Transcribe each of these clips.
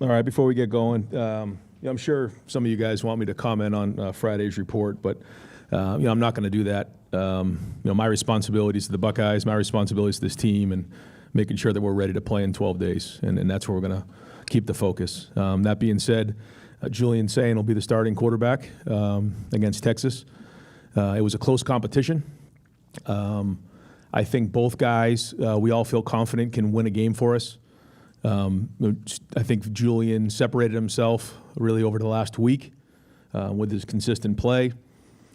All right, before we get going, I'm sure some of you guys want me to comment on Friday's report, but I'm not going to do that. My responsibilities to the Buckeyes, my responsibilities to this team, and making sure that we're ready to play in 12 days, and that's where we're going to keep the focus. That being said, Julian Sayin will be the starting quarterback against Texas. It was a close competition. I think both guys, we all feel confident, can win a game for us. I think Julian separated himself really over the last week with his consistent play.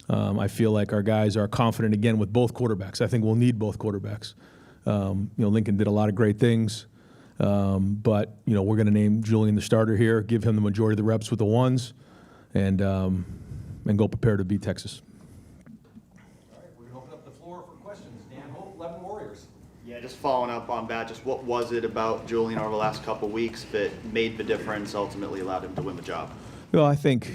I feel like our guys are confident again with both quarterbacks. I think we'll need both quarterbacks. Lincoln did a lot of great things, but we're going to name Julian the starter here, give him the majority of the reps with the ones, and go prepare to beat Texas. All right, we're going to open up the floor for questions. Dan Hope, 11 Warriors. Yeah, just following up on that, just what was it about Julian over the last couple of weeks that made the difference, ultimately allowed him to win the job? Well, I think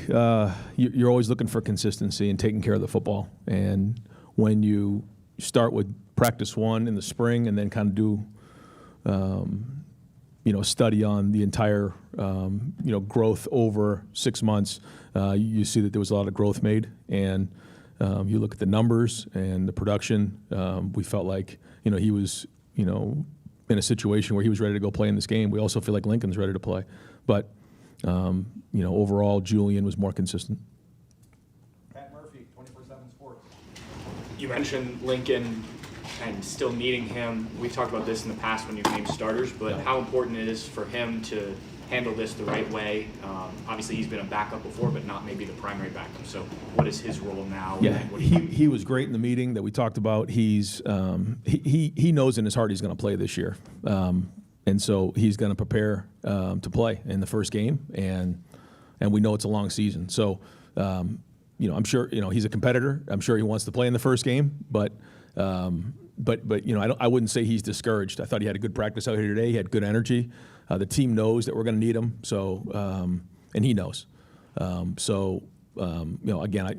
you're always looking for consistency and taking care of the football. And when you start with practice one in the spring and then kind of do, study on the entire, growth over 6 months, you see that there was a lot of growth made. And you look at the numbers and the production, we felt like, he was, in a situation where he was ready to go play in this game. We also feel like Lincoln's ready to play. But overall, Julian was more consistent. Pat Murphy, 24/7 Sports. You mentioned Lincoln and still needing him. We've talked about this in the past when you've named starters, but how important it is for him to handle this the right way. Obviously, he's been a backup before, but not maybe the primary backup. So what is his role now? Yeah, he was great in the meeting that we talked about. He's he knows in his heart he's going to play this year. And so he's going to prepare to play in the first game, and we know it's a long season. So, I'm sure he's a competitor. I'm sure he wants to play in the first game, but I wouldn't say he's discouraged. I thought he had a good practice out here today. He had good energy. The team knows that we're going to need him. So, and he knows. Again,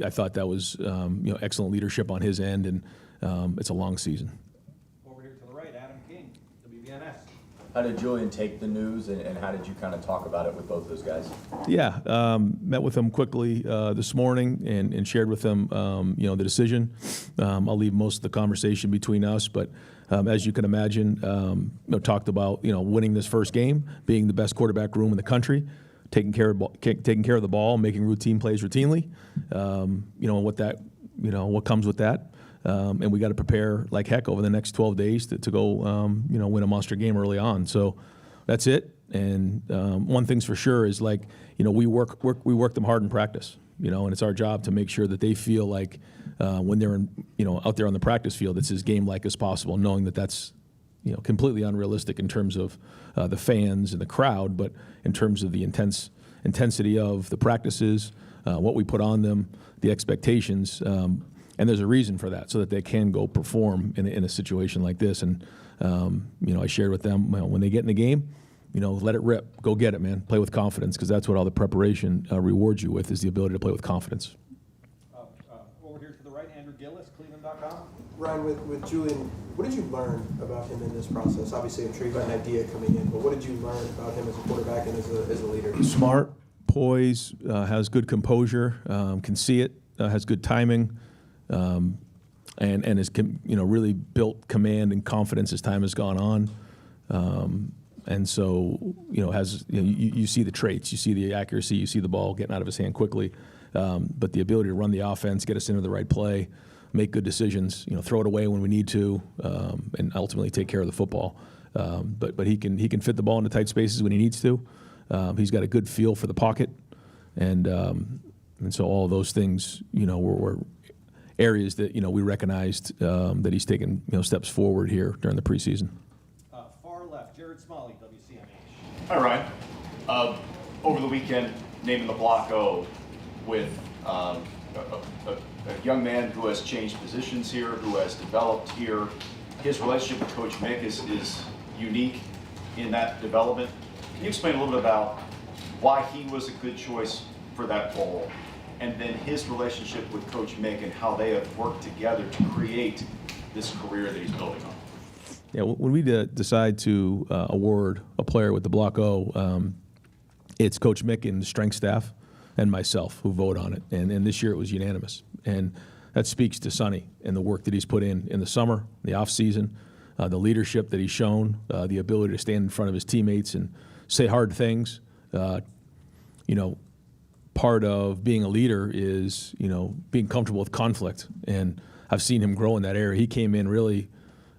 I thought that was excellent leadership on his end, and it's a long season. Over here to the right, Adam King, WBNS. How did Julian take the news, and how did you kind of talk about it with both those guys? Yeah, met with them quickly this morning and shared with them, the decision. I'll leave most of the conversation between us, but as you can imagine, talked about winning this first game, being the best quarterback room in the country, taking care of the ball, making routine plays routinely. What comes with that. And we got to prepare like heck over the next 12 days to go, win a monster game early on. So that's it. And one thing's for sure is we work them hard in practice, and it's our job to make sure that they feel like when they're out there on the practice field, it's as game-like as possible, knowing that that's completely unrealistic in terms of the fans and the crowd, but in terms of the intensity of the practices, what we put on them, the expectations. And there's a reason for that, so that they can go perform in a situation like this. And, I shared with them, when they get in the game, let it rip. Go get it, man. Play with confidence, because that's what all the preparation rewards you with, is the ability to play with confidence. Over here to the right, Andrew Gillis, Cleveland.com. Ryan, with Julian, what did you learn about him in this process? Obviously, I'm sure you got an idea coming in, but what did you learn about him as a quarterback and as a leader? Smart, poise, has good composure, can see it, has good timing. And has really built command and confidence as time has gone on, and so you see the traits, you see the accuracy, you see the ball getting out of his hand quickly, but the ability to run the offense, get us into the right play, make good decisions, throw it away when we need to, and ultimately take care of the football. But he can fit the ball into tight spaces when he needs to. He's got a good feel for the pocket, and so all of those things were areas that we recognized that he's taken steps forward here during the preseason. Far left, Jared Smalley, WCMH. Hi, Ryan. Over the weekend, naming the Block O with a young man who has changed positions here, who has developed here. His relationship with Coach Mick is unique in that development. Can you explain a little bit about why he was a good choice for that role, and then his relationship with Coach Mick and how they have worked together to create this career that he's building on? Yeah, when we decide to award a player with the Block O, it's Coach Mick and the strength staff and myself who vote on it. And this year it was unanimous. And that speaks to Sonny and the work that he's put in the summer, the off season, the leadership that he's shown, the ability to stand in front of his teammates and say hard things. You know, part of being a leader is, you know, being comfortable with conflict. And I've seen him grow in that area. He came in really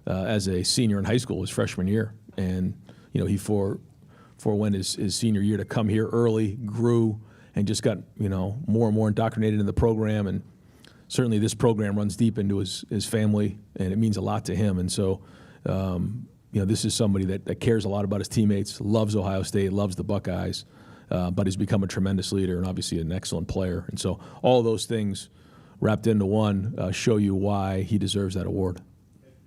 as a senior in high school, his freshman year. And, you know, he forewent his senior year to come here early, grew, and just got, you know, more and more indoctrinated in the program. And certainly this program runs deep into his family, and it means a lot to him. And so, you know, this is somebody that cares a lot about his teammates, loves Ohio State, loves the Buckeyes, but has become a tremendous leader and obviously an excellent player. And so all of those things wrapped into one show you why he deserves that award.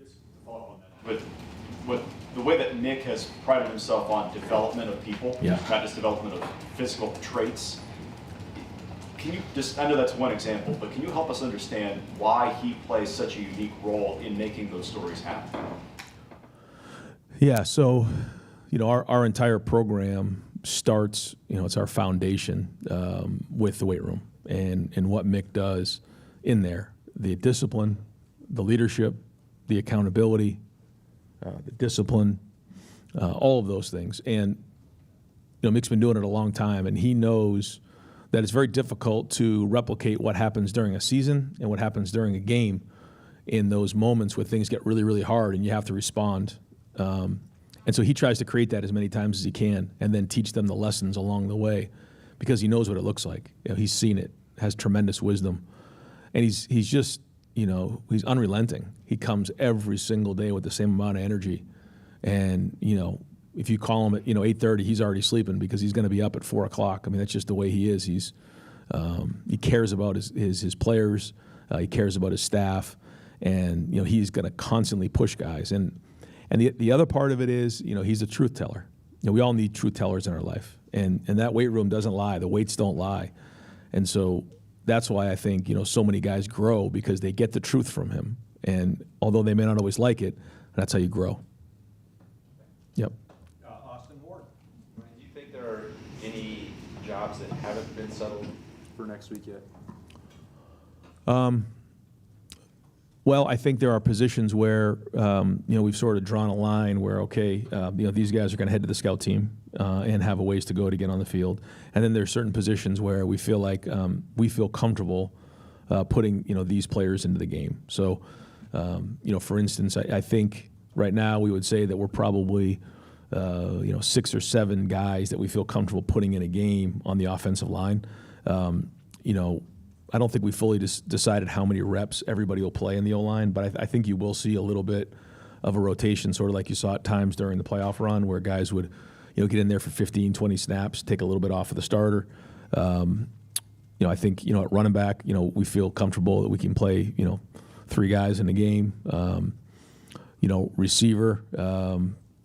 Just to follow up on that. With the way that Nick has prided himself on development of people, Yeah. not just development of physical traits, can you just, I know that's one example, but can you help us understand why he plays such a unique role in making those stories happen? Yeah, so, you know, our entire program starts, you know, it's our foundation with the weight room and what Mick does in there. The discipline, the leadership, the accountability, the discipline, all of those things. And, you know, Mick's been doing it a long time, and he knows that it's very difficult to replicate what happens during a season and what happens during a game in those moments where things get really, really hard and you have to respond. And so he tries to create that as many times as he can and then teach them the lessons along the way because he knows what it looks like. You know, he's seen it, has tremendous wisdom. And he's just, you know, he's unrelenting. He comes every single day with the same amount of energy. And, you know, if you call him at, you know, 8:30, he's already sleeping because he's going to be up at 4 o'clock. I mean, that's just the way he is. He cares about his players. He cares about his staff. And, you know, he's going to constantly push guys. And the other part of it is, you know, he's a truth teller. You know, we all need truth tellers in our life. And that weight room doesn't lie. The weights don't lie. And so that's why I think, you know, so many guys grow because they get the truth from him. And although they may not always like it, that's how you grow. Yep. Austin Ward. Ryan, do you think there are any jobs that haven't been settled for next week yet? Well, I think there are positions where, you know, we've sort of drawn a line where, okay, you know, these guys are going to head to the scout team and have a ways to go to get on the field. And then there's certain positions where we feel like we feel comfortable putting, you know, these players into the game. So, you know, for instance, I think right now we would say that we're probably, you know, 6 or 7 guys that we feel comfortable putting in a game on the offensive line. You know, I don't think we fully decided how many reps everybody will play in the O-line, but I think you will see a little bit of a rotation, sort of like you saw at times during the playoff run where guys would, you know, get in there for 15, 20 snaps, take a little bit off of the starter. You know, I think, you know, at running back, you know, we feel comfortable that we can play, you know, 3 guys in the game. You know, receiver,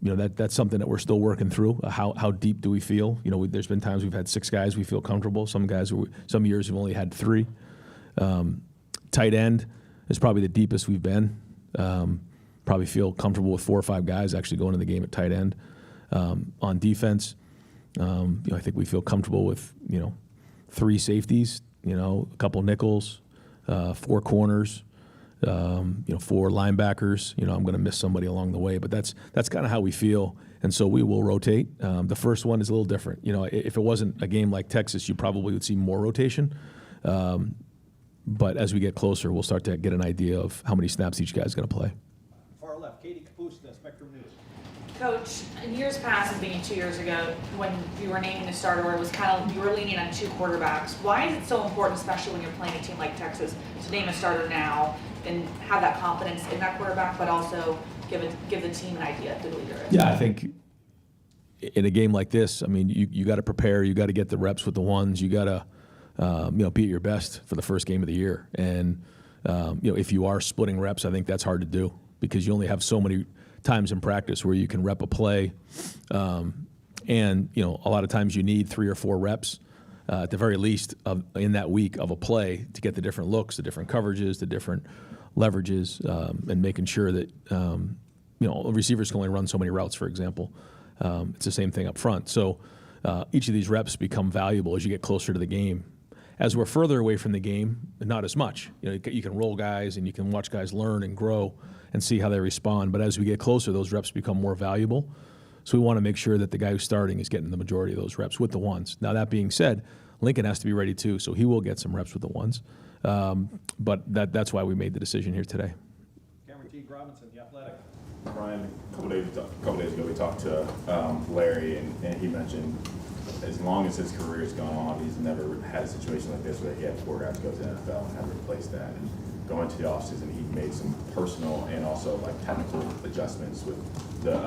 you know, that's something that we're still working through. How deep do we feel? You know, there's been times we've had 6 guys we feel comfortable. Some years we've only had 3. Tight end is probably the deepest we've been. Probably feel comfortable with 4 or 5 guys actually going in the game at tight end. On defense, you know, I think we feel comfortable with, you know, 3 safeties, you know, a couple nickels, 4 corners. You know, 4 linebackers. You know, I'm going to miss somebody along the way, but that's kind of how we feel, and so we will rotate. The first one is a little different. You know, if it wasn't a game like Texas, you probably would see more rotation. But as we get closer, we'll start to get an idea of how many snaps each guy's going to play. Far left, Katie Capoose, Spectrum News. Coach, in years past, being 2 years ago, when you were naming the starter, it was kind of, you were leaning on 2 quarterbacks. Why is it so important, especially when you're playing a team like Texas, to name a starter now and have that confidence in that quarterback, but also give the team an idea of who the leader is? Yeah, I think in a game like this, I mean, you got to prepare. You got to get the reps with the ones. You got to, you know, be at your best for the first game of the year. And you know, if you are splitting reps, I think that's hard to do because you only have so many times in practice where you can rep a play. And, you know, a lot of times you need 3 or 4 reps at the very least in that week of a play to get the different looks, the different coverages, the different leverages, and making sure that, you know, receivers can only run so many routes, for example. It's the same thing up front. So each of these reps become valuable as you get closer to the game. As we're further away from the game, not as much. You can roll guys and you can watch guys learn and grow and see how they respond. But as we get closer, those reps become more valuable. So we want to make sure that the guy who's starting is getting the majority of those reps with the ones. Now, that being said, Lincoln has to be ready too, so he will get some reps with the ones. But that's why we made the decision here today. Cameron T. Robinson, The Athletic. Brian, a couple days ago, we talked to Larry, and he mentioned as long as his career has gone on, he's never had a situation like this where he had 4 guys go to the NFL and have to replace that. And going to the offseason, he made some personal and also like technical adjustments with the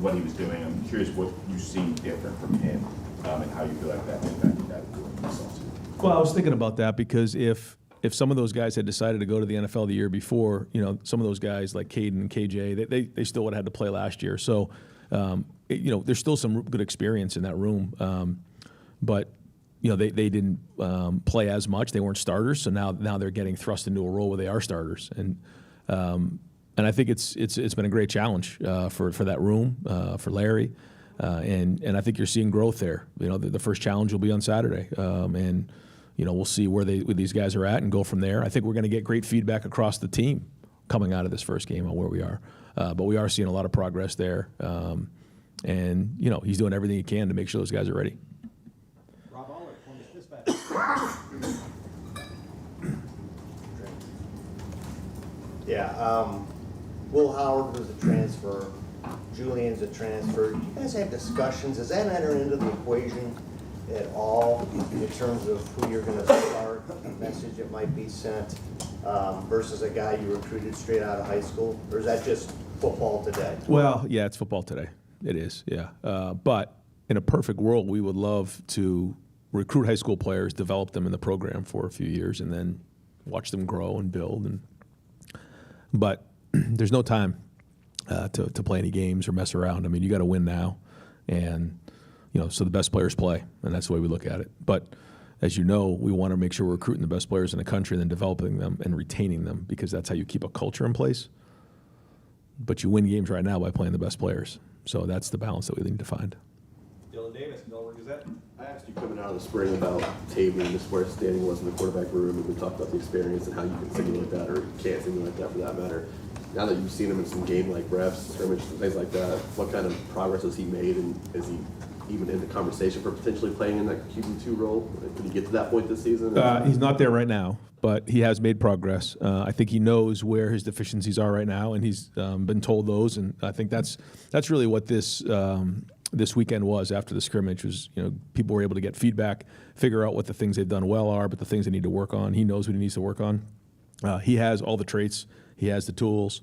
what he was doing. I'm curious what you've seen different from him and how you feel like that impacted that doing this offseason. Well, I was thinking about that because if some of those guys had decided to go to the NFL the year before, some of those guys like Caden and KJ, they still would have had to play last year. So, there's still some good experience in that room. But, they didn't play as much. They weren't starters. So now they're getting thrust into a role where they are starters. And I think it's been a great challenge for that room, for Larry. And I think you're seeing growth there. The first challenge will be on Saturday. And we'll see where these guys are at and go from there. I think we're going to get great feedback across the team coming out of this first game on where we are. But we are seeing a lot of progress there. And he's doing everything he can to make sure those guys are ready. Rob Aller, Columbus Dispatch. Yeah, Will Howard was a transfer. Julian's a transfer. Do you guys have discussions? Does that enter into the equation at all in terms of who you're going to start, the message that might be sent versus a guy you recruited straight out of high school? Or is that just football today? Well, yeah, it's football today. It is, yeah. But in a perfect world, we would love to recruit high school players, develop them in the program for a few years, and then watch them grow and build. But there's no time to play any games or mess around. I mean, you got to win now, and so the best players play, and that's the way we look at it. But as you know, we want to make sure we're recruiting the best players in the country and then developing them and retaining them, because that's how you keep a culture in place. But you win games right now by playing the best players. So that's the balance that we need to find. Dylan Davis, Delaware Gazette. I asked you coming out of the spring about Tabor and just where his standing was in the quarterback room, and we talked about the experience and how you can simulate that, or you can't simulate that for that matter. Now that you've seen him in some game-like reps, scrimmages, and things like that, what kind of progress has he made, and is he even in the conversation for potentially playing in that QB2 role? Did he get to that point this season? He's not there right now, but he has made progress. I think he knows where his deficiencies are right now, and he's been told those. And I think that's really what this weekend was after the scrimmage. Was people were able to get feedback, figure out what the things they've done well are, but the things they need to work on. He knows what he needs to work on. He has all the traits. He has the tools.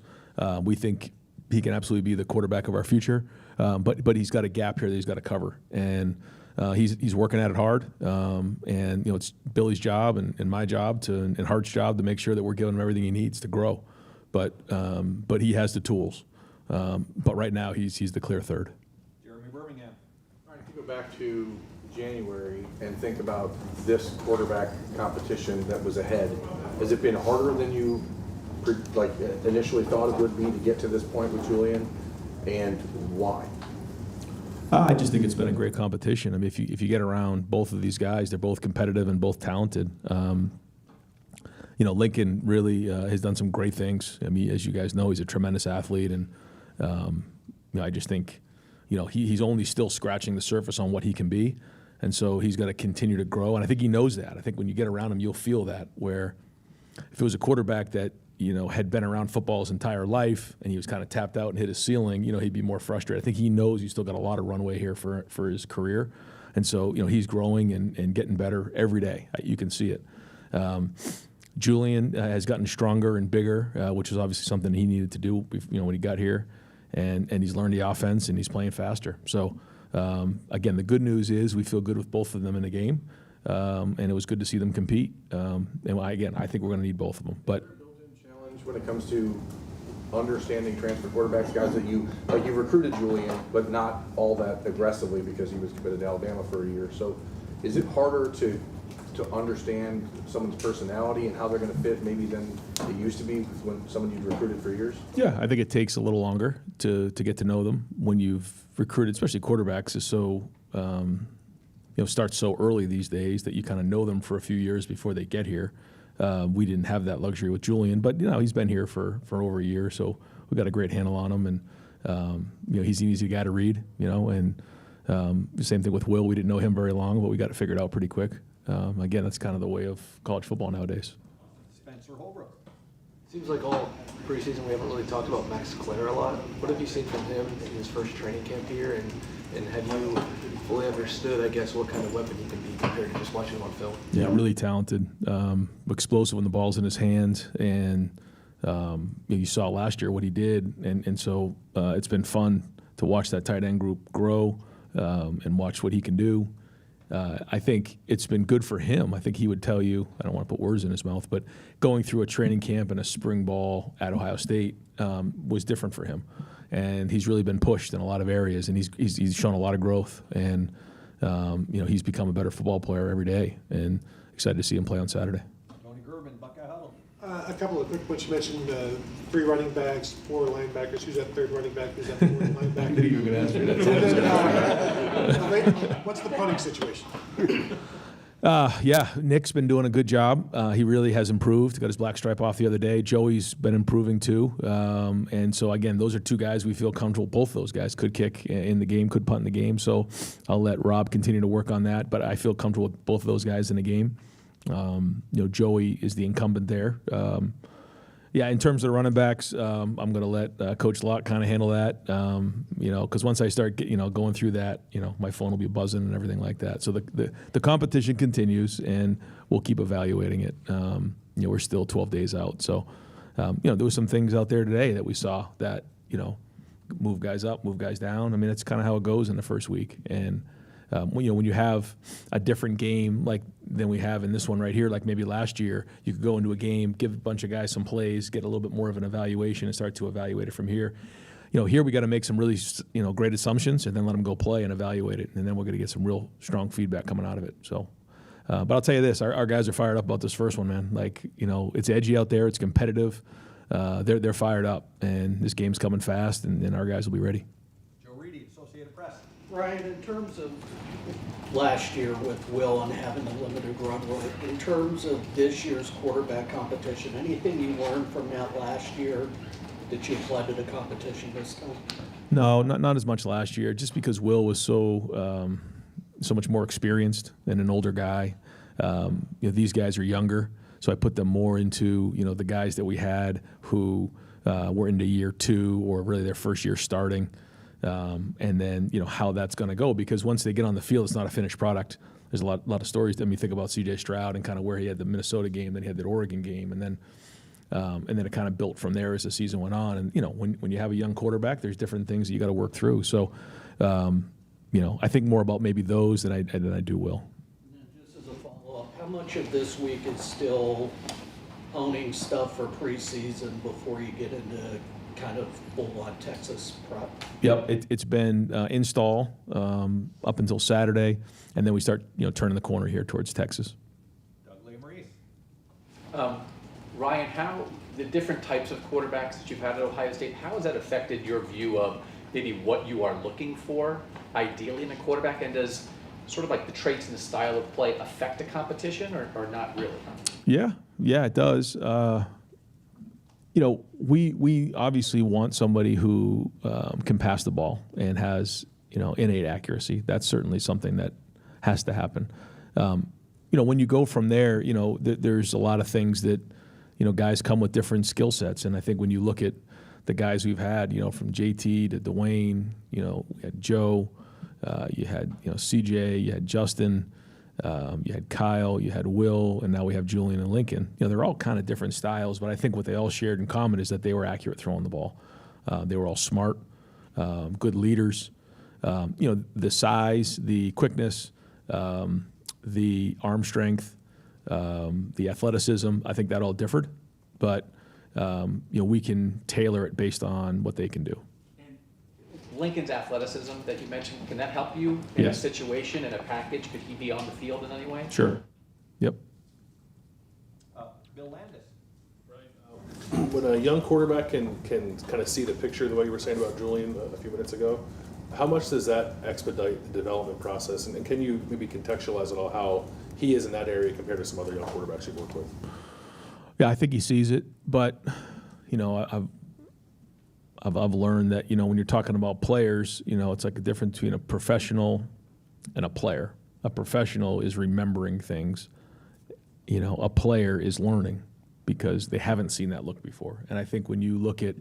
We think he can absolutely be the quarterback of our future. But he's got a gap here that he's got to cover, and he's working at it hard. And it's Billy's job and my job and Hart's job to make sure that we're giving him everything he needs to grow. But he has the tools. But right now he's the clear third. Jeremy Birmingham. All right, if you go back to January and think about this quarterback competition that was ahead, has it been harder than you initially thought it would be to get to this point with Julian, and why? I just think it's been a great competition. I mean, if you get around both of these guys, they're both competitive and both talented. Lincoln really has done some great things. I mean, as you guys know, he's a tremendous athlete, and I just think he's only still scratching the surface on what he can be, and so he's got to continue to grow. And I think he knows that. I think when you get around him, you'll feel that. Where if it was a quarterback that had been around football his entire life and he was kind of tapped out and hit his ceiling, he'd be more frustrated. I think he knows he's still got a lot of runway here for his career. And so, he's growing and getting better every day. You can see it. Julian has gotten stronger and bigger, which is obviously something he needed to do, when he got here. And he's learned the offense and he's playing faster. So, again, the good news is we feel good with both of them in the game. And it was good to see them compete. And I think we're going to need both of them. But when it comes to understanding transfer quarterbacks, guys that you recruited Julian, but not all that aggressively because he was committed to Alabama for a year. So is it harder to understand someone's personality and how they're going to fit maybe than it used to be when someone you'd recruited for years? Yeah, I think it takes a little longer to get to know them when you've recruited, especially quarterbacks is so starts so early these days that you kind of know them for a few years before they get here. We didn't have that luxury with Julian, but he's been here for over a year, so we got a great handle on him, and he's an easy guy to read, and the same thing with Will. We didn't know him very long, but we got it figured out pretty quick. Again, that's kind of the way of college football nowadays. Spencer Holbrook. Seems like all preseason we haven't really talked about Max Clare a lot. What have you seen from him in his first training camp here, and have you fully understood, I guess, what kind of weapon he can be compared to just watching him on film? Yeah, really talented, explosive when the ball's in his hands, and you saw last year what he did, and so it's been fun to watch that tight end group grow and watch what he can do. I think it's been good for him. I think he would tell you, I don't want to put words in his mouth, but going through a training camp and a spring ball at Ohio State was different for him. And he's really been pushed in a lot of areas, and he's shown a lot of growth. And, he's become a better football player every day, and excited to see him play on Saturday. Tony Gerben, Buckeye Huddle. A couple of quick points. You mentioned 3 running backs, 4 linebackers. Who's that third running back? Who's that fourth linebacker? I knew you were going to ask me that. What's the punting situation? Yeah, Nick's been doing a good job. He really has improved. Got his black stripe off the other day. Joey's been improving too. And so, again, those are 2 guys we feel comfortable. Both those guys could kick in the game, could punt in the game. So I'll let Rob continue to work on that. But I feel comfortable with both of those guys in the game. Joey is the incumbent there. In terms of the running backs, I'm going to let Coach Locke kind of handle that, because once I start going through that, my phone will be buzzing and everything like that. So the competition continues, and we'll keep evaluating it. We're still 12 days out. So, there were some things out there today that we saw that, move guys up, move guys down. I mean, that's kind of how it goes in the first week. And when you have a different game than we have in this one right here, like maybe last year, you could go into a game, give a bunch of guys some plays, get a little bit more of an evaluation, and start to evaluate it from here. Here we got to make some really great assumptions, and then let them go play and evaluate it, and then we're going to get some real strong feedback coming out of it. So, but I'll tell you this: our guys are fired up about this first one, man. It's edgy out there, it's competitive. They're fired up, and this game's coming fast, and our guys will be ready. Joe Reedy, Associated Press. Ryan, in terms of last year with Will and having a limited runway, in terms of this year's quarterback competition, anything you learned from that last year that you applied to the competition this time? No, not as much last year, just because Will was so much more experienced and an older guy. These guys are younger, so I put them more into the guys that we had who were into year 2 or really their first year starting. And then, how that's going to go, because once they get on the field, it's not a finished product. There's a lot of stories. I mean, think about C.J. Stroud and kind of where he had the Minnesota game, then he had that Oregon game, and then it kind of built from there as the season went on. And, when you have a young quarterback, there's different things that you got to work through. So, I think more about maybe those than I do Will. And just as a follow-up, how much of this week is still owning stuff for preseason before you get into kind of full-on Texas prep? Yep, it's been install up until Saturday, and then we start turning the corner here towards Texas. Doug Maurice. Ryan, how the different types of quarterbacks that you've had at Ohio State, how has that affected your view of maybe what you are looking for ideally in a quarterback, and does sort of like the traits and the style of play affect the competition or not really? Yeah, it does. We obviously want somebody who can pass the ball and has innate accuracy. That's certainly something that has to happen. When you go from there, there's a lot of things that guys come with different skill sets, and I think when you look at the guys we've had, from JT to Dwayne, we had Joe, you had CJ, you had Justin. You had Kyle, you had Will, and now we have Julian and Lincoln. They're all kind of different styles, but I think what they all shared in common is that they were accurate throwing the ball. They were all smart, good leaders. The size, the quickness, the arm strength, the athleticism, I think that all differed, but we can tailor it based on what they can do. Lincoln's athleticism that you mentioned, can that help you in Yes. a situation, in a package? Could he be on the field in any way? Sure. Yep. Bill Landis. When a young quarterback can kind of see the picture the way you were saying about Julian a few minutes ago, How much does that expedite the development process? And can you maybe contextualize at all how he is in that area compared to some other young quarterbacks you've worked with? Yeah, I think he sees it, but I've learned that when you're talking about players, it's like a difference between a professional and a player. A professional is remembering things. A player is learning because they haven't seen that look before. And I think when you look at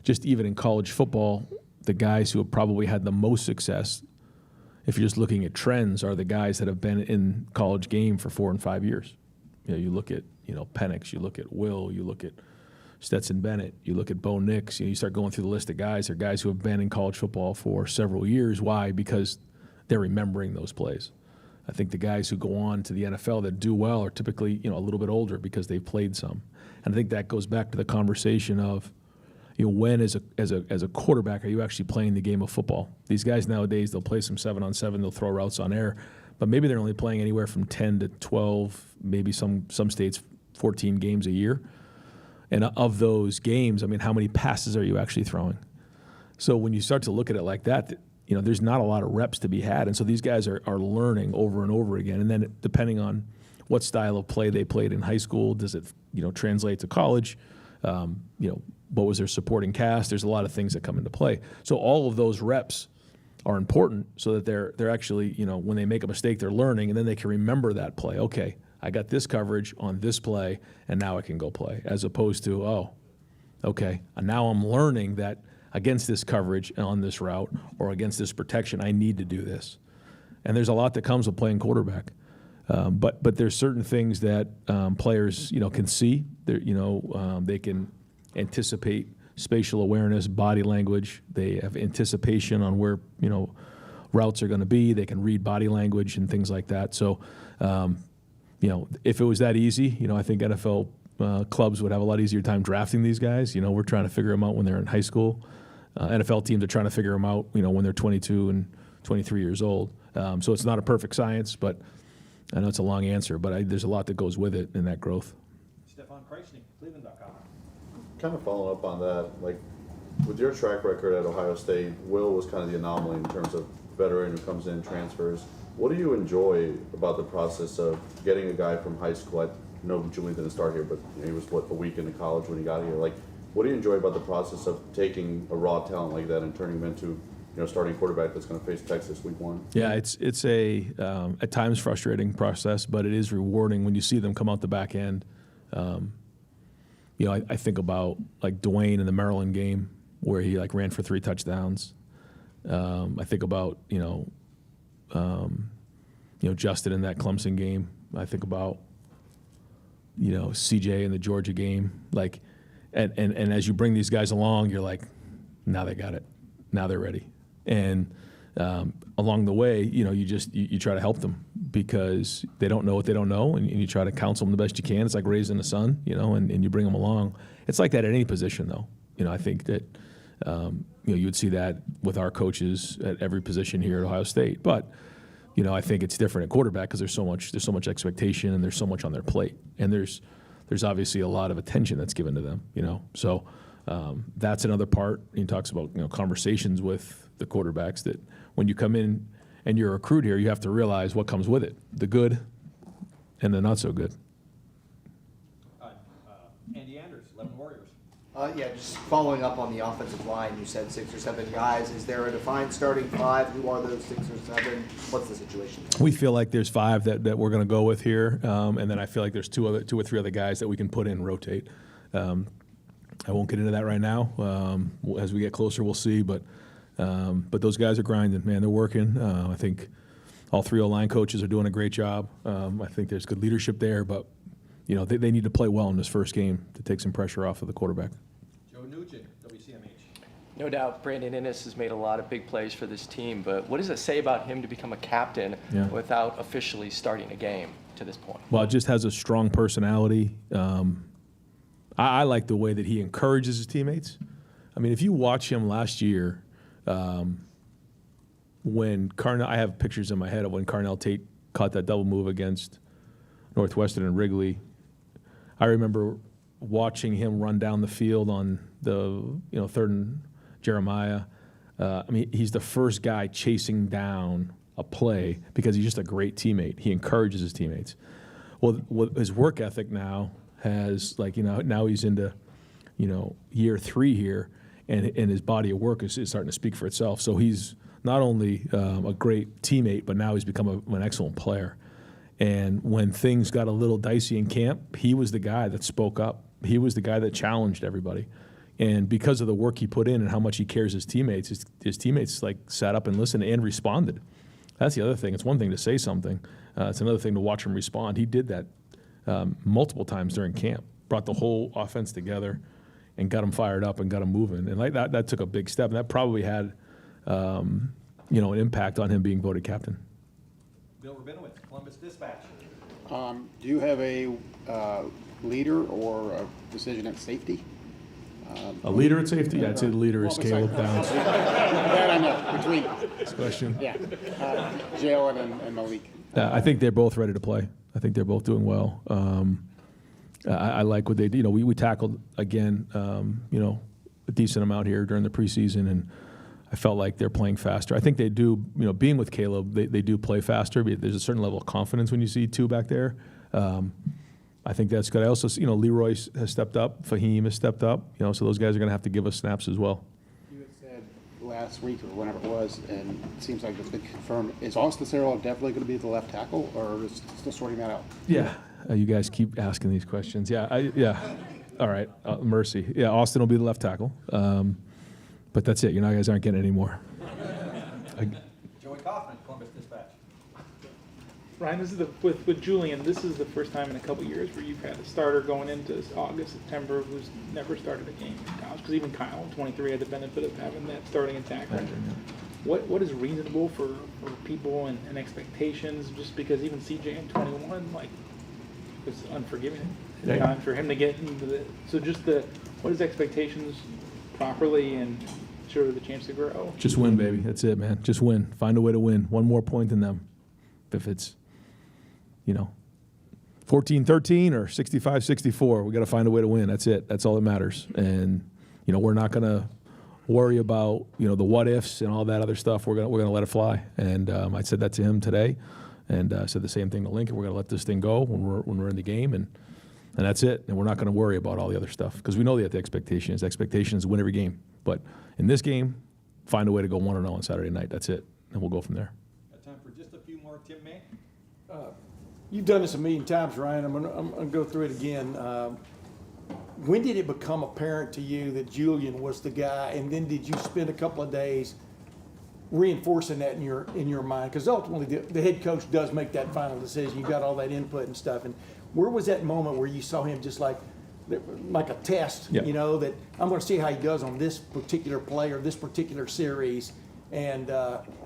just even in college football, the guys who have probably had the most success, if you're just looking at trends, are the guys that have been in college game for 4 and 5 years. You look at Penix, you look at Will, you look at Stetson Bennett, you look at Bo Nix, you start going through the list of guys. They're guys who have been in college football for several years. Why? Because they're remembering those plays. I think the guys who go on to the NFL that do well are typically a little bit older because they've played some. And I think that goes back to the conversation of when as a quarterback are you actually playing the game of football? These guys nowadays, they'll play some 7-on-7, they'll throw routes on air, but maybe they're only playing anywhere from 10 to 12, maybe some states 14 games a year. And of those games, how many passes are you actually throwing? So when you start to look at it like that, there's not a lot of reps to be had. And so these guys are learning over and over again. And then depending on what style of play they played in high school, does it translate to college? What was their supporting cast? There's a lot of things that come into play. So all of those reps are important so that they're actually, when they make a mistake, they're learning, and then they can remember that play. Okay, I got this coverage on this play, and now I can go play, as opposed to, okay, and now I'm learning that against this coverage on this route or against this protection, I need to do this. And there's a lot that comes with playing quarterback. But there's certain things that players, can see. They can anticipate spatial awareness, body language. They have anticipation on where, routes are going to be. They can read body language and things like that. So, if it was that easy, I think NFL clubs would have a lot easier time drafting these guys. We're trying to figure them out when they're in high school. NFL teams are trying to figure them out, when they're 22 and 23 years old. So it's not a perfect science, but I know it's a long answer, but there's a lot that goes with it in that growth. Stefan Kreisnig, Cleveland.com. Kind of following up on that, like with your track record at Ohio State, Will was kind of the anomaly in terms of veteran who comes in, transfers. What do you enjoy about the process of getting a guy from high school? I know Julian didn't start here, but he was, a week into college when he got here. Like, what do you enjoy about the process of taking a raw talent like that and turning him into, starting quarterback that's going to face Texas week 1? Yeah, it's a at times frustrating process, but it is rewarding when you see them come out the back end. I think about like Dwayne in the Maryland game where he ran for 3 touchdowns. I think about Justin in that Clemson game. I think about CJ in the Georgia game. And as you bring these guys along, you're like, now they got it, now they're ready. And along the way, you try to help them because they don't know what they don't know, and you try to counsel them the best you can. It's like raising a son, and you bring them along. It's like that at any position, though. I think that you would see that with our coaches at every position here at Ohio State. But I think it's different at quarterback because there's so much expectation and there's so much on their plate, and there's obviously a lot of attention that's given to them. So that's another part. He talks about conversations with the quarterbacks that when you come in and you're a recruit here, you have to realize what comes with it, the good and the not so good. Andy Anders, 11 Warriors. Yeah, just following up on the offensive line, you said 6 or 7 guys. Is there a defined starting 5? Who are those 6 or 7? What's the situation? We feel like there's 5 that we're going to go with here, and then I feel like there's 2 or 3 other guys that we can put in and rotate. I won't get into that right now. As we get closer, we'll see. But those guys are grinding, man. They're working. I think all 3 O-line coaches are doing a great job. I think there's good leadership there, but they need to play well in this first game to take some pressure off of the quarterback. Joe Nugent, WCMH. No doubt Brandon Innes has made a lot of big plays for this team, but what does it say about him to become a captain without officially starting a game to this point? Well, it just has a strong personality. I like the way that he encourages his teammates. I mean, if you watch him last year, when I have pictures in my head of when Carnell Tate caught that double move against Northwestern and Wrigley. I remember watching him run down the field on the 3rd and Jeremiah. I mean, he's the first guy chasing down a play because he's just a great teammate. He encourages his teammates. Well, his work ethic now has, like, now he's into, year 3 here, and his body of work is starting to speak for itself. So he's not only a great teammate, but now he's become an excellent player. And when things got a little dicey in camp, he was the guy that spoke up. He was the guy that challenged everybody. And because of the work he put in and how much he cares his teammates, his teammates like sat up and listened and responded. That's the other thing. It's one thing to say something. It's another thing to watch him respond. He did that multiple times during camp, brought the whole offense together and got them fired up and got them moving. And like that took a big step. And that probably had, an impact on him being voted captain. Bill Rabinowitz, Columbus Dispatch. Do you have a leader or a decision at safety? A leader at safety? I'd say the leader is Caleb Downs. That I know, between. Next question. Yeah, Jalen and Malik. I think they're both ready to play. I think they're both doing well. I like what they did. We tackled, again, a decent amount here during the preseason, and I felt like they're playing faster. I think they do, being with Caleb, they do play faster. But there's a certain level of confidence when you see 2 back there. I think that's good. I also, Leroy has stepped up. Fahim has stepped up. So those guys are going to have to give us snaps as well. You had said last week or whenever it was, and it seems like it's been confirmed. Is Austin Cyril definitely going to be the left tackle, or is still sorting that out? Yeah. You guys keep asking these questions. Yeah. All right. Mercy. Yeah, Austin will be the left tackle. But that's it. You guys aren't getting any more. Joey Kaufman, Columbus Dispatch. Ryan, this is with Julian. This is the first time in a couple years where you've had a starter going into August, September who's never started a game in college. Because even Kyle, 23, had the benefit of having that starting attack. What is reasonable for people and expectations? Just because even CJ in 21, was unforgiving. Time for him to get into what is expectations properly and sure the chance to grow. Just win, baby. That's it, man. Just win. Find a way to win. One more point than them. If it's 14-13 or 65-64, we got to find a way to win. That's it. That's all that matters. And we're not going to worry about the what ifs and all that other stuff. We're gonna let it fly. And I said that to him today, and I said the same thing to Lincoln. We're gonna let this thing go when we're in the game, and that's it. And we're not going to worry about all the other stuff because we know that the expectation is. The expectation is to win every game. But in this game, find a way to go 1-0 on Saturday night. That's it, and we'll go from there. Got time for just a few more. Tim May. You've done this a million times, Ryan. I'm gonna go through it again. When did it become apparent to you that Julian was the guy, and then did you spend a couple of days reinforcing that in your mind? Because ultimately, the head coach does make that final decision. You got all that input and stuff. And where was that moment where you saw him just like a test? Yeah. That I'm going to see how he does on this particular play or this particular series, and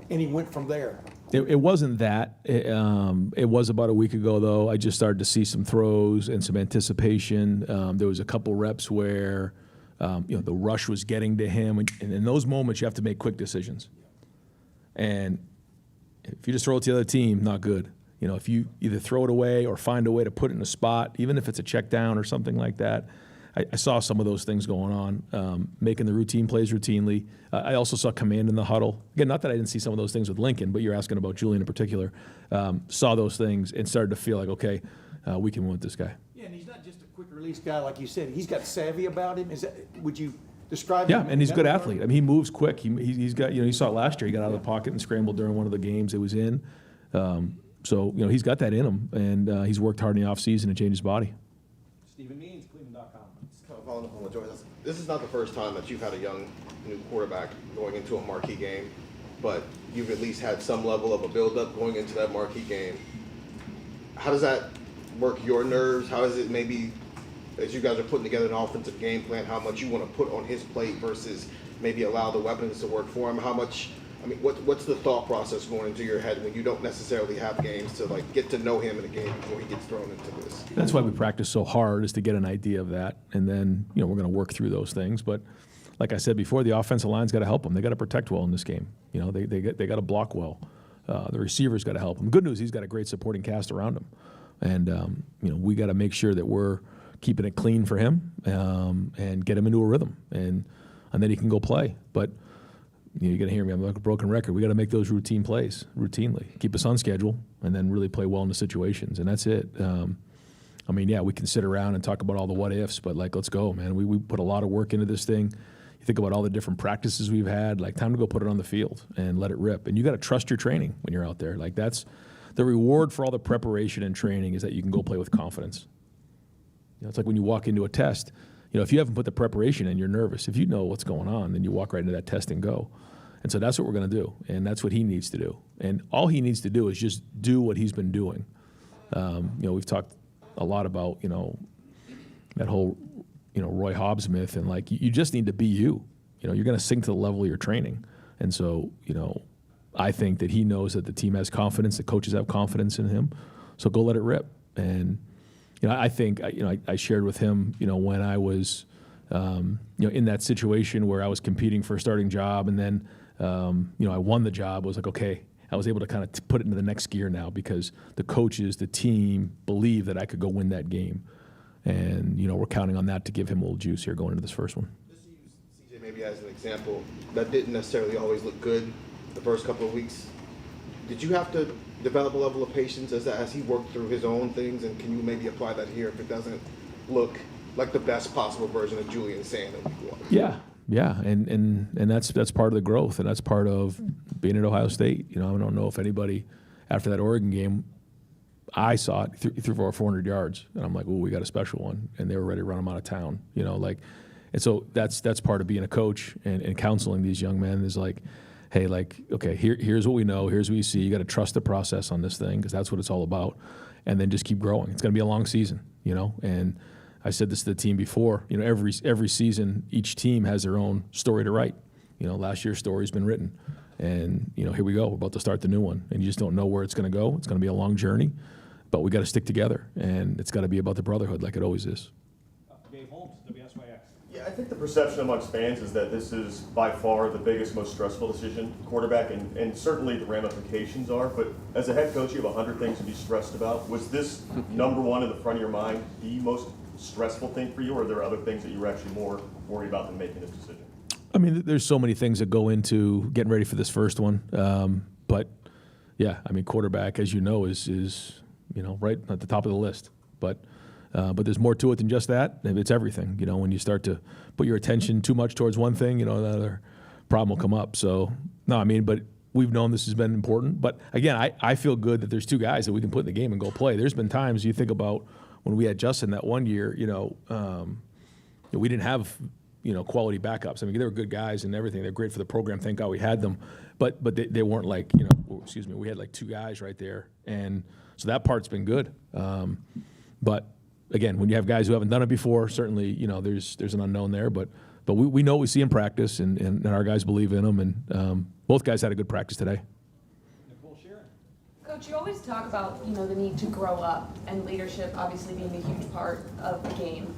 he went from there. It wasn't that. It was about a week ago, though. I just started to see some throws and some anticipation. There was a couple reps where, the rush was getting to him. And in those moments, you have to make quick decisions. And if you just throw it to the other team, not good. If you either throw it away or find a way to put it in a spot, even if it's a check down or something like that, I saw some of those things going on, making the routine plays routinely. I also saw command in the huddle. Again, not that I didn't see some of those things with Lincoln, but you're asking about Julian in particular. Saw those things and started to feel like, okay, we can win with this guy. Yeah, and he's not just a quick release guy, like you said. He's got savvy about him. Would you describe him? Yeah, and he's a good athlete. I mean, he moves quick. He's got, you saw it last year. He got out of the pocket and scrambled during one of the games it was in. So, he's got that in him, and he's worked hard in the offseason to change his body. Stephen Means, Cleveland.com. Following up on what Joey said, this is not the first time that you've had a young new quarterback going into a marquee game, but you've at least had some level of a build-up going into that marquee game. How does that work your nerves? How is it maybe, as you guys are putting together an offensive game plan, how much you want to put on his plate versus maybe allow the weapons to work for him? How much, what's the thought process going into your head when you don't necessarily have games to get to know him in a game before he gets thrown into this? That's why we practice so hard, is to get an idea of that, and then we're going to work through those things. But like I said before, the offensive line's got to help them. They got to protect well in this game. They got to block well. The receivers got to help him. Good news, he's got a great supporting cast around him, and we got to make sure that we're keeping it clean for him and get him into a rhythm, and then he can go play. But you're going to hear me. I'm like a broken record. We got to make those routine plays routinely, keep us on schedule, and then really play well in the situations. And that's it. I mean, yeah, we can sit around and talk about all the what ifs, but like, let's go, man. We put a lot of work into this thing. You think about all the different practices we've had, like time to go put it on the field and let it rip. And you got to trust your training when you're out there. Like that's the reward for all the preparation and training is that you can go play with confidence. You know, it's like when you walk into a test, you know, if you haven't put the preparation in, you're nervous. If you know what's going on, then you walk right into that test and go. And so that's what we're going to do. And that's what he needs to do. And all he needs to do is just do what he's been doing. You know, we've talked a lot about, you know, that whole, you know, Roy Hobbs myth, and like you just need to be you. You know, you're going to sink to the level of your training. And so, you know, I think that he knows that the team has confidence, the coaches have confidence in him. So go let it rip. And, you know, I think, you know, I shared with him, you know, when I was, you know, in that situation where I was competing for a starting job, and then, you know, I won the job. I was like, okay, I was able to kind of put it into the next gear now because the coaches, the team believe that I could go win that game. And, you know, we're counting on that to give him a little juice here going into this first one. Just to use CJ maybe as an example, that didn't necessarily always look good the first couple of weeks. Did you have to develop a level of patience as he worked through his own things, and can you maybe apply that here if it doesn't look like the best possible version of Julian Sand in week 1? Yeah, and that's part of the growth, and that's part of being at Ohio State. You know, I don't know if anybody after that Oregon game, I saw it threw for 400 yards, and I'm like, oh, we got a special one, and they were ready to run him out of town. You know, like, and so that's part of being a coach and counseling these young men is like, hey, like, okay, here's what we know, here's what you see. You got to trust the process on this thing because that's what it's all about, and then just keep growing. It's going to be a long season, you know, and I said this to the team before, you know, every season, each team has their own story to write. You know, last year's story's been written. And, you know, here we go. We're about to start the new one. And you just don't know where it's going to go. It's going to be a long journey. But we got to stick together. And it's got to be about the brotherhood like it always is. Dave Holmes, WSYX. Yeah, I think the perception amongst fans is that this is by far the biggest, most stressful decision, quarterback, and certainly the ramifications are. But as a head coach, you have 100 things to be stressed about. Was this number one in the front of your mind the most stressful thing for you, or are there other things that you were actually more worried about than making this decision? I mean, there's so many things that go into getting ready for this first one. But yeah, I mean, quarterback, as you know, is you know, right at the top of the list. But there's more to it than just that. It's everything. You know, when you start to put your attention too much towards one thing, you know, another problem will come up. So no, I mean, but we've known this has been important. But again, I feel good that there's two guys that we can put in the game and go play. There's been times you think about when we had Justin that one year, you know, we didn't have, you know, quality backups. I mean, they were good guys and everything. They're great for the program. Thank God we had them. But they weren't like, you know, excuse me, we had like two guys right there. And so that part's been good. But again, when you have guys who haven't done it before, certainly, you know, there's an unknown there. But we know what we see in practice, and our guys believe in them. And both guys had a good practice today. Coach, you always talk about, you know, the need to grow up and leadership obviously being a huge part of the game.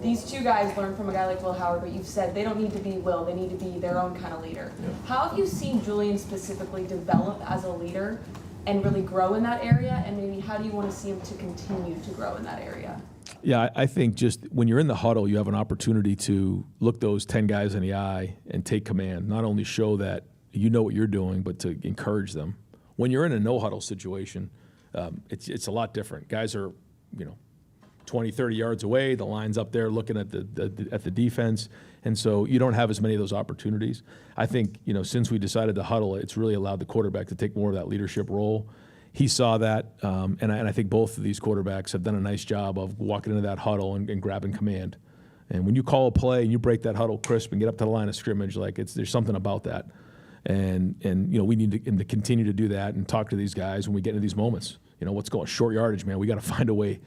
These two guys learn from a guy like Will Howard, but you've said they don't need to be Will, they need to be their own kind of leader. Yeah. How have you seen Julian specifically develop as a leader and really grow in that area? And maybe how do you want to see him to continue to grow in that area? Yeah, I think just when you're in the huddle, you have an opportunity to look those 10 guys in the eye and take command. Not only show that you know what you're doing, but to encourage them. When you're in a no-huddle situation, it's a lot different. Guys are, you know, 20, 30 yards away. The line's up there looking at the defense. And so you don't have as many of those opportunities. I think, you know, since we decided to huddle, it's really allowed the quarterback to take more of that leadership role. He saw that, and I think both of these quarterbacks have done a nice job of walking into that huddle and grabbing command. And when you call a play and you break that huddle crisp and get up to the line of scrimmage, like there's something about that. And you know, we need to continue to do that and talk to these guys when we get into these moments. You know, what's going short yardage, man. We got to find a way.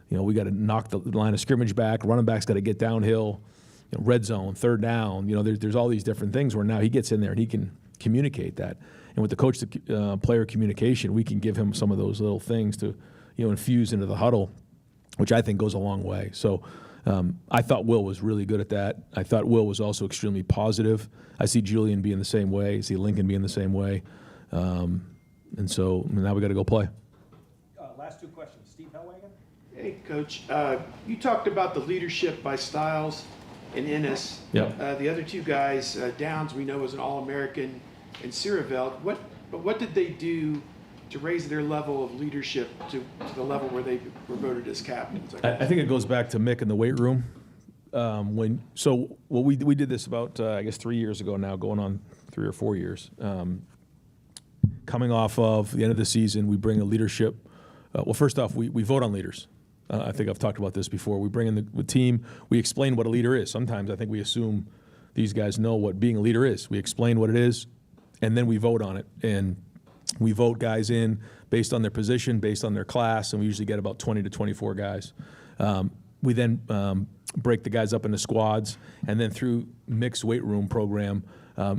You know, we got to knock the line of scrimmage back. Running back's got to get downhill. You know, red zone, third down. You know, there's all these different things where now he gets in there and he can communicate that. And with the coach to player communication, we can give him some of those little things to, you know, infuse into the huddle, which I think goes a long way. So I thought Will was really good at that. I thought Will was also extremely positive. I see Julian being the same way. I see Lincoln being the same way. And so now we got to go play. Last two questions. Steve Hellwagon? Hey, Coach. You talked about the leadership by Styles. and Ennis. Yep. The other two guys, Downs, we know was an All-American, and Sierreveld. What did they do to raise their level of leadership to the level where they were voted as captains? I think it goes back to Mick in the weight room. We did this about I guess 3 years ago now, going on 3 or 4 years. Coming off of the end of the season, we bring a leadership. Well, first off, we vote on leaders. I think I've talked about this before. We bring in the team. We explain what a leader is. Sometimes I think we assume these guys know what being a leader is. We explain what it is, and then we vote on it. And we vote guys in based on their position, based on their class, and we usually get about 20 to 24 guys. We then break the guys up into squads, and then through mixed weight room program,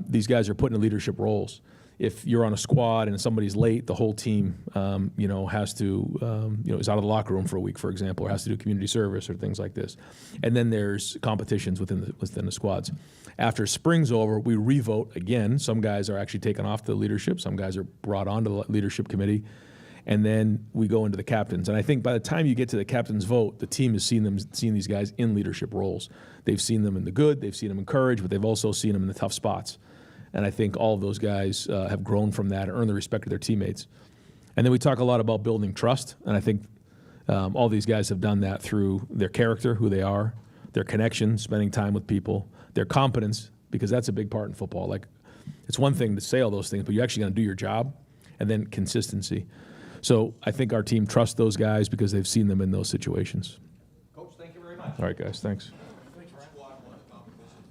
these guys are put in leadership roles. If you're on a squad and somebody's late, the whole team, has to, is out of the locker room for a week, for example, or has to do community service or things like this. And then there's competitions within the squads. After spring's over, we revote again. Some guys are actually taken off the leadership. Some guys are brought onto the leadership committee. And then we go into the captains. And I think by the time you get to the captain's vote, the team has seen these guys in leadership roles. They've seen them in the good, they've seen them in courage, but they've also seen them in the tough spots. And I think all of those guys have grown from that and earned the respect of their teammates. And then we talk a lot about building trust. And I think all these guys have done that through their character, who they are, their connection, spending time with people, their competence, because that's a big part in football. Like, it's one thing to say all those things, but you're actually going to do your job, and then consistency. So I think our team trusts those guys because they've seen them in those situations. Coach, thank you very much. All right, guys, thanks.